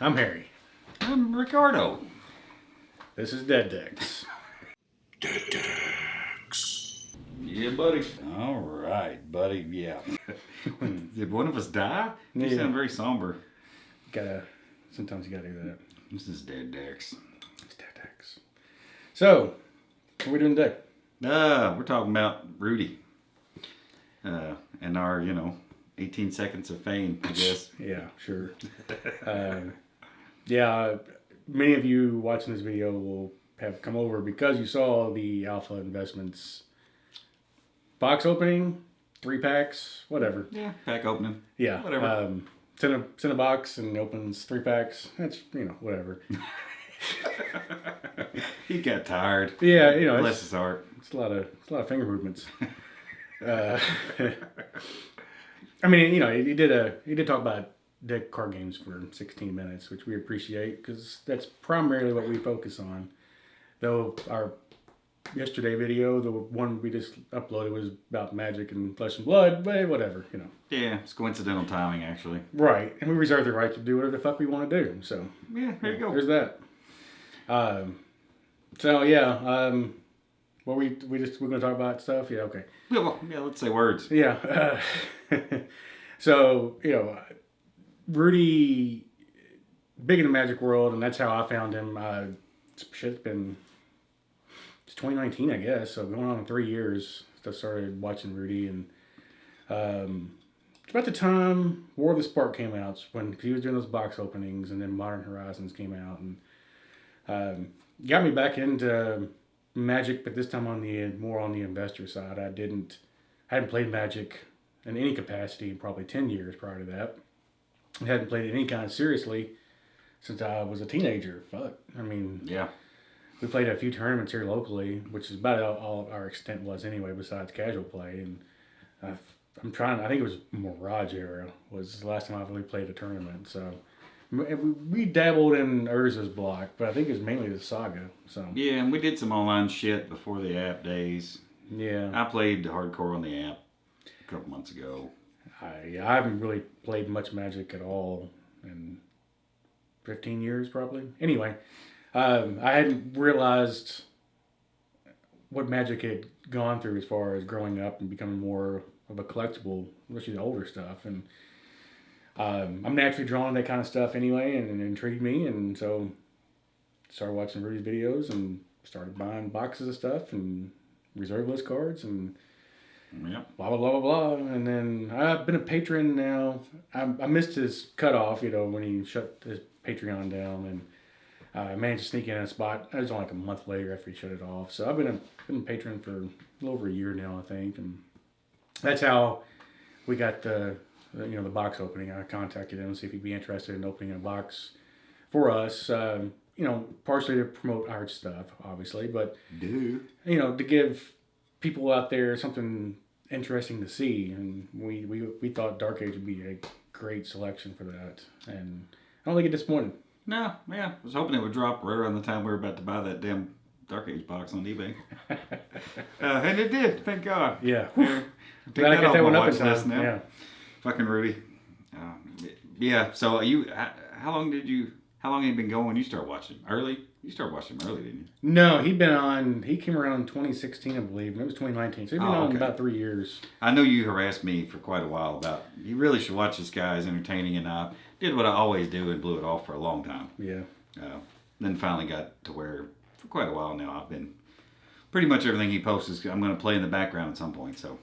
I'm Harry. I'm Ricardo. This is Dead Decks. Dead Decks. Yeah, buddy. All right, buddy. Yeah. Did one of us die? You sound very somber. Sometimes you gotta do that. This is Dead Decks. It's Dead Decks. So, what are we doing today? We're talking about Rudy. And our, 18 seconds of fame, I guess. Yeah, sure. Many of you watching this video will have come over because you saw the Alpha Investments box opening, 3 packs, whatever. Yeah, pack opening. Yeah, whatever. Send a box and opens 3 packs. That's whatever. He got tired. Yeah, bless his heart. It's a lot of finger movements. I mean, he did talk about deck card games for 16 minutes, which we appreciate because that's primarily what we focus on. Though our yesterday video, the one we just uploaded, was about Magic and Flesh and Blood, but whatever, Yeah, it's coincidental timing, actually. Right, and we reserve the right to do whatever the fuck we want to do. So yeah, there you go. There's that. We're gonna talk about stuff. Yeah, okay. Yeah, let's say words. Yeah. So, Rudy, big in the Magic world, and that's how I found him. It's 2019, I guess, so going on 3 years I started watching Rudy, and it's about the time War of the Spark came out, when he was doing those box openings, and then Modern Horizons came out, and got me back into Magic, but this time more on the investor side. I hadn't played Magic in any capacity in probably 10 years prior to that. I hadn't played it any kind of seriously since I was a teenager. Fuck. I mean, yeah. We played a few tournaments here locally, which is about all our extent was anyway, besides casual play. And I think it was Mirage era was the last time I really played a tournament. So we dabbled in Urza's block, but I think it was mainly the Saga. So yeah, and we did some online shit before the app days. Yeah. I played hardcore on the app a couple months ago. I haven't really played much Magic at all in 15 years probably. Anyway, I hadn't realized what Magic had gone through as far as growing up and becoming more of a collectible, especially the older stuff. And I'm naturally drawn to that kind of stuff anyway, and it intrigued me. And so started watching Rudy's videos and started buying boxes of stuff and reserve list cards and yep. Blah, blah, blah, blah, blah. And then I've been a patron now. I missed his cutoff, when he shut his Patreon down, and I managed to sneak in a spot. It was only like a month later after he shut it off. So I've been a patron for a little over a year now, I think. And that's how we got the box opening. I contacted him to see if he'd be interested in opening a box for us. Partially to promote art stuff, obviously, but to give people out there something interesting to see, and we thought Dark Age would be a great selection for that, and I don't think it disappointed. No, yeah, I was hoping it would drop right around the time we were about to buy that damn Dark Age box on eBay, and it did. Thank God. Yeah. Glad I got that one up in time. Now. Yeah. Fucking Rudy. Yeah. So how long have you been going when you started watching? Early? You started watching him early, didn't you? No, he came around in 2016, I believe. It was 2019, so he'd been on about 3 years. I know you harassed me for quite a while about, you really should watch this guy, he's entertaining, and I did what I always do and blew it off for a long time. Yeah. Then finally got to where, for quite a while now, I've been, pretty much everything he posts, I'm going to play in the background at some point, so.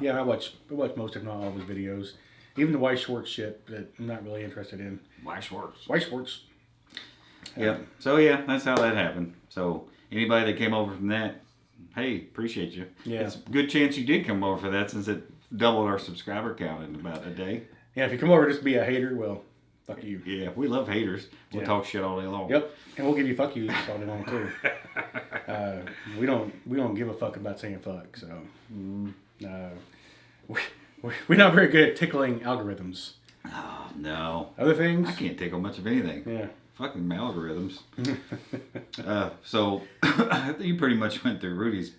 Yeah, I watch most, if not all of his videos. Even the White Schwartz shit that I'm not really interested in. White Schwartz. Yep. So yeah, that's how that happened. So anybody that came over from that, hey, appreciate you. Yeah. It's a good chance you did come over for that, since it doubled our subscriber count in about a day. Yeah, if you come over just to be a hater, well, fuck you. Yeah, we love haters. We'll talk shit all day long. Yep, and we'll give you fuck yous all day long too. We don't give a fuck about saying fuck, so we're not very good at tickling algorithms. Oh no. Other things? I can't tickle much of anything. Yeah. Fucking algorithms. So you pretty much went through Rudy's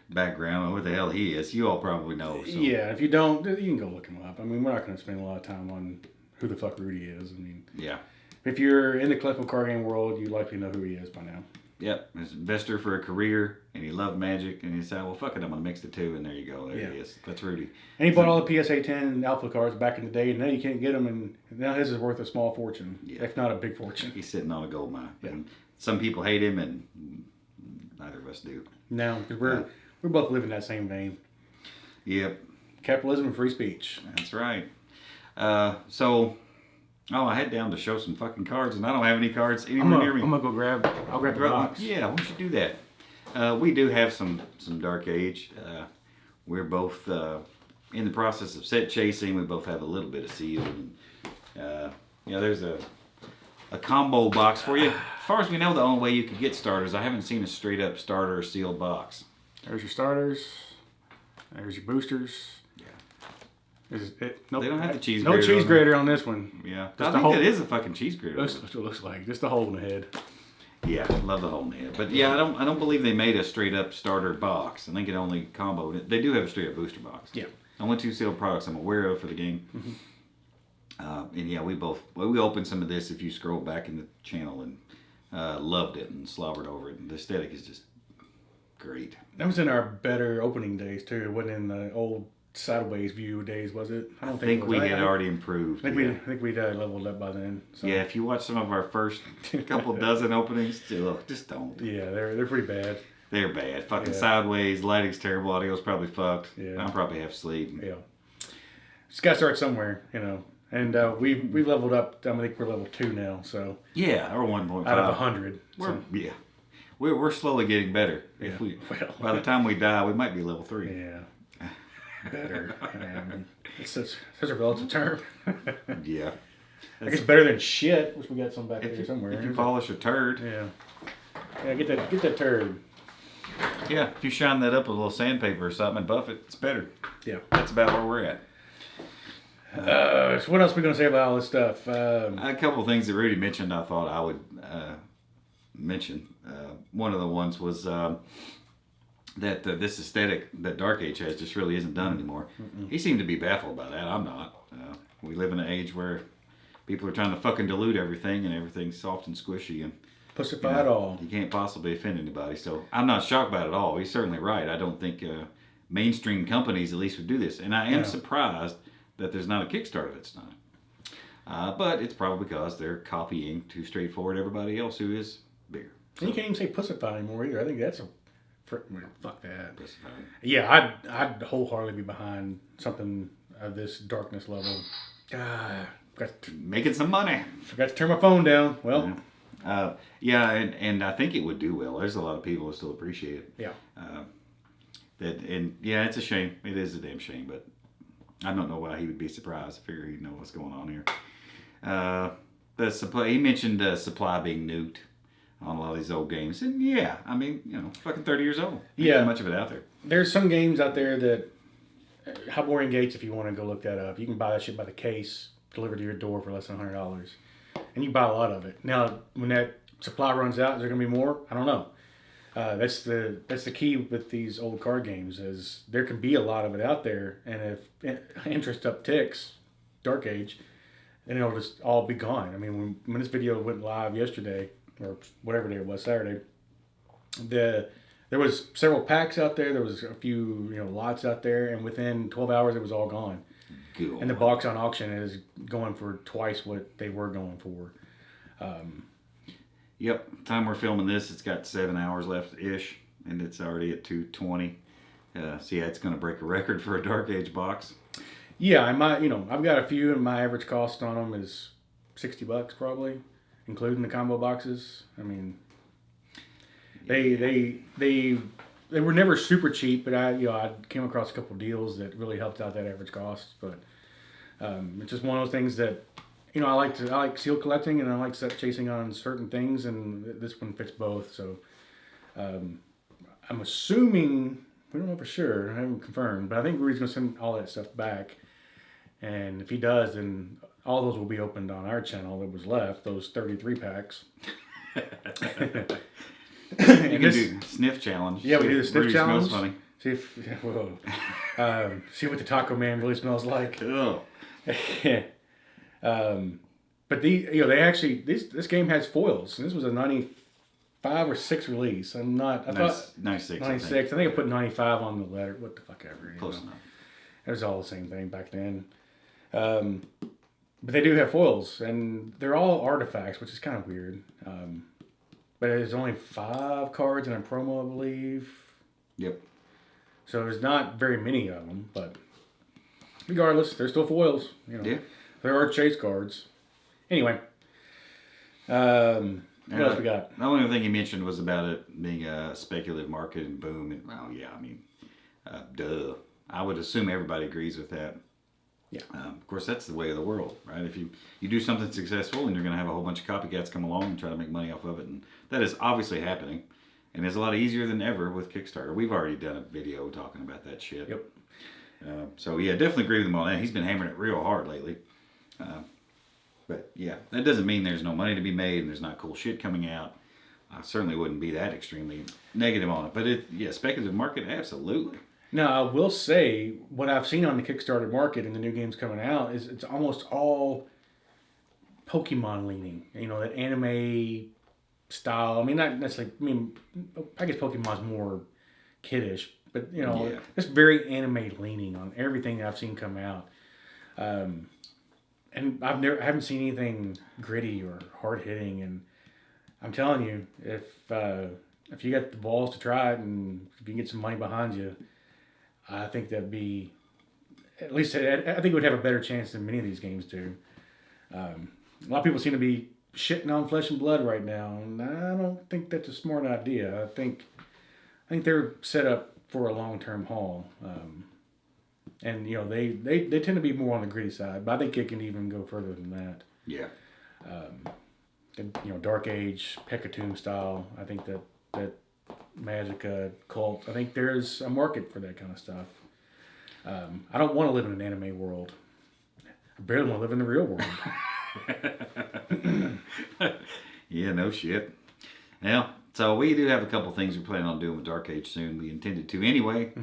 background on what the hell he is. You all probably know. So. Yeah, if you don't, you can go look him up. I mean, we're not going to spend a lot of time on who the fuck Rudy is. I mean, Yeah. if you're in the collectible card game world, you likely know who he is by now. Yep. He's an investor for a career, and he loved Magic, and he said, well, fuck it, I'm going to mix the two, and there you go. There he is. That's Rudy. And he bought all the PSA 10 Alpha cards back in the day, and now you can't get them, and now his is worth a small fortune, if not a big fortune. He's sitting on a gold mine. Yeah. And some people hate him, and neither of us do. No, because we're both living that same vein. Yep. Capitalism and free speech. That's right. I head down to show some fucking cards, and I don't have any cards anywhere near me. I'm gonna go I'll grab the box. Yeah, why don't you do that? We do have some Dark Age. We're both in the process of set chasing. We both have a little bit of sealed. And, there's a combo box for you. As far as we know, the only way you could get starters, I haven't seen a straight up starter or sealed box. There's your starters. There's your boosters. Nope. They don't have the cheese grater. No cheese grater on this one. Yeah. I think that is a fucking cheese grater. That's what it looks like. Just a hole in the head. Yeah, love the hole in the head. But yeah, I don't believe they made a straight up starter box. I think it only comboed it. They do have a straight up booster box. Yeah. Only 2 sealed products I'm aware of for the game. Mm-hmm. And yeah, we opened some of this if you scroll back in the channel and loved it and slobbered over it. And the aesthetic is just great. That was in our better opening days too. It wasn't in the old sideways view days, was it? I think we had already improved. I think we'd leveled up by then. So. Yeah, if you watch some of our first couple dozen openings, just don't. Yeah, they're pretty bad. They're bad. Fucking sideways, lighting's terrible, audio's probably fucked. Yeah. I'm probably half asleep. Yeah. Just gotta start somewhere, And we've leveled up. I think we're level 2 now. So yeah, or 1.5 out of 100. Yeah, we're slowly getting better. Yeah. By the time we die, we might be level 3. Yeah. Better. It's such a relative term. Yeah. I guess better than shit, which we got some back there somewhere. If you polish a turd. Yeah. Yeah, get that turd. Yeah, if you shine that up with a little sandpaper or something and buff it, it's better. Yeah. That's about where we're at. So what else are we going to say about all this stuff? A couple of things that Rudy mentioned I thought I would mention. One of the ones was that this aesthetic that Dark Age has just really isn't done anymore. Mm-mm. He seemed to be baffled by that. I'm not. We live in an age where people are trying to fucking dilute everything and everything's soft and squishy and pussify it all. You can't possibly offend anybody. So I'm not shocked by it at all. He's certainly right. I don't think mainstream companies at least would do this. And I am surprised that there's not a Kickstarter that's done. But it's probably because they're copying too straightforward everybody else who is bigger. So. And you can't even say pussify anymore either. I think that's fuck that. Pussify. Yeah, I'd wholeheartedly be behind something of this darkness level. Making some money. Forgot to turn my phone down. Well. And I think it would do well. There's a lot of people who still appreciate it. Yeah. It's a shame. It is a damn shame, but I don't know why he would be surprised. I figure he'd know what's going on here. The supply. He mentioned supply being nuked on a lot of these old games, and yeah, I mean, fucking 30 years old. Ain't that much of it out there. There's some games out there that Boring Gates. If you want to go look that up, you can buy that shit by the case, delivered to your door for less than $100, and you buy a lot of it. Now, when that supply runs out, is there gonna be more? I don't know. That's the key with these old card games is there can be a lot of it out there, and if interest upticks, Dark Age, then it'll just all be gone. I mean, when this video went live yesterday or whatever day it was, Saturday, there was several packs out there. There was a few lots out there, and within 12 hours it was all gone. Cool. And the box on auction is going for twice what they were going for. Yep. Time we're filming this, it's got 7 hours left ish, and it's already at 2:20. So yeah, it's going to break a record for a Dark Age box. Yeah, I've got a few, and my average cost on them is $60 probably, including the combo boxes. I mean, they were never super cheap, but I came across a couple deals that really helped out that average cost. But it's just one of those things that I like seal collecting, and I like set chasing on certain things, and this one fits both. So I'm assuming, we don't know for sure, I haven't confirmed, but I think Rudy's going to send all that stuff back. And if he does, then all those will be opened on our channel that was left, those 33 packs. You can do sniff challenge. Yeah, we do the sniff Rudy challenge. Smells funny. See what the Taco Man really smells like. Oh. But they actually this game has foils, and this was a 95 or 6 release. I thought 96. 96. I think I put 95 on the letter. What the fuck ever. Close enough. It was all the same thing back then. But they do have foils, and they're all artifacts, which is kind of weird. But there's only 5 cards in a promo, I believe. Yep. So there's not very many of them, but regardless, they're still foils. Yeah. There are chase cards. Anyway, what else we got? The only thing you mentioned was about it being a speculative market and boom. And, well, yeah, I mean, duh. I would assume everybody agrees with that. Yeah. Of course, that's the way of the world, right? If you do something successful and you're going to have a whole bunch of copycats come along and try to make money off of it, and that is obviously happening. And it's a lot easier than ever with Kickstarter. We've already done a video talking about that shit. Yep. So, yeah, definitely agree with him on that. He's been hammering it real hard lately. But, yeah, that doesn't mean there's no money to be made and there's not cool shit coming out. I certainly wouldn't be that extremely negative on it. But, speculative market, absolutely. Now, I will say, what I've seen on the Kickstarter market and the new games coming out is it's almost all Pokemon leaning. That anime style. I mean, not necessarily. I mean, I guess Pokemon's more kiddish, but it's very anime leaning on everything that I've seen come out. And I haven't seen anything gritty or hard hitting. And I'm telling you, if you got the balls to try it and if you can get some money behind you, I think that'd be at least. I think it would have a better chance than many of these games do. A lot of people seem to be shitting on Flesh and Blood right now, and I don't think that's a smart idea. I think they're set up for a long-term haul, and they tend to be more on the gritty side, but I think it can even go further than that. Yeah. Dark Age, Pekatoon style. I think that Magica, Cult. I think there's a market for that kind of stuff. I don't want to live in an anime world. I barely want to live in the real world. Yeah, no shit. Now, so we do have a couple things we're planning on doing with Dark Age soon. We intended to anyway,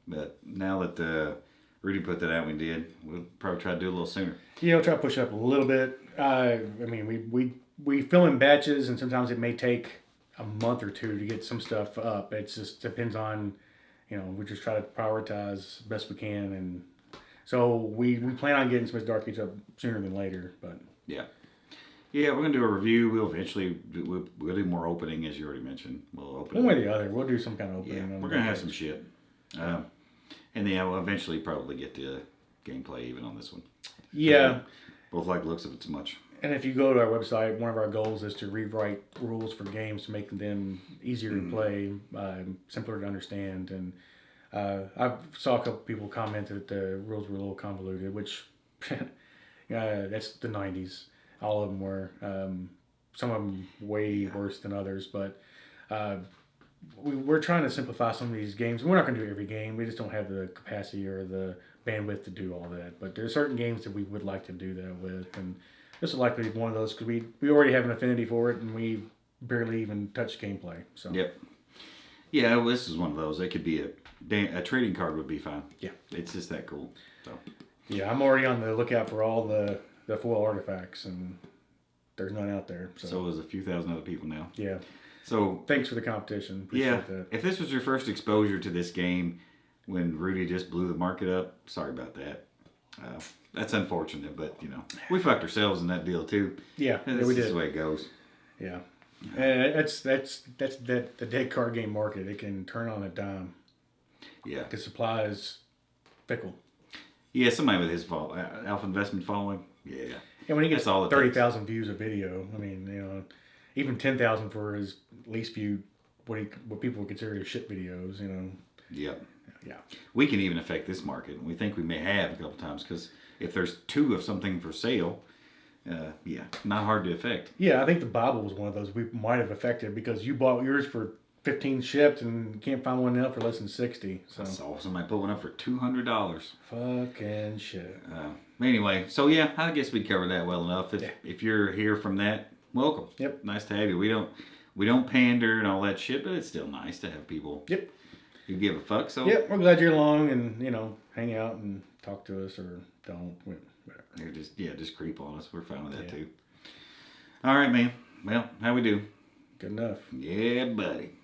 but now that Rudy put that out, we did. We'll probably try to do it a little sooner. Yeah, we'll try to push it up a little bit. I mean, we film in batches, and sometimes it may take a month or two to get some stuff up. It just depends on, we just try to prioritize best we can, and so we plan on getting some Dark Age up sooner than later. But yeah, we're gonna do a review. We'll eventually we'll do more opening, as you already mentioned. We'll open one way or the other. We'll do some kind of opening. Yeah, we're gonna have some shit, and then we'll eventually probably get to gameplay even on this one. Yeah, both like the looks of it too much. And if you go to our website, one of our goals is to rewrite rules for games to make them easier to play, simpler to understand. And I saw a couple people comment that the rules were a little convoluted, which that's the 90s. All of them were. Some of them way worse than others. But we're trying to simplify some of these games. We're not going to do every game. We just don't have the capacity or the bandwidth to do all that. But there are certain games that we would like to do that with. And this would likely be one of those because we already have an affinity for it and we barely even touch gameplay. So Yep. Yeah, well, this is one of those. It could be a trading card would be fine. Yeah. It's just that cool. So yeah, I'm already on the lookout for all the foil artifacts, and there's none out there. So there's a few thousand other people now. Yeah. So thanks for the competition. Appreciate that. If this was your first exposure to this game when Rudy just blew the market up, sorry about that. That's unfortunate, but we fucked ourselves in that deal too. Yeah, That's we just did. the way it goes. Yeah, and that's the dead card game market. It can turn on a dime. Yeah, because supply is fickle. Yeah, somebody with his Alpha Investment following. Yeah, and when he gets 30,000 views a video, I mean, even 10,000 for his least viewed, what people would consider his shit videos. Yep. Yeah. We can even affect this market. We think we may have a couple times because if there's 2 of something for sale, not hard to affect. Yeah, I think the Bible was one of those we might have affected because you bought yours for 15 shipped and you can't find one now for less than 60. So I saw somebody put one up for $200. Fucking shit. Anyway, so I guess we covered that well enough. If you're here from that, welcome. Yep. Nice to have you. We don't pander and all that shit, but it's still nice to have people. Yep. You give a fuck, so... Yep, we're glad you're along and, hang out and talk to us or don't. They're just creep on us. We're fine with that too. All right, man. Well, how we do? Good enough. Yeah, buddy.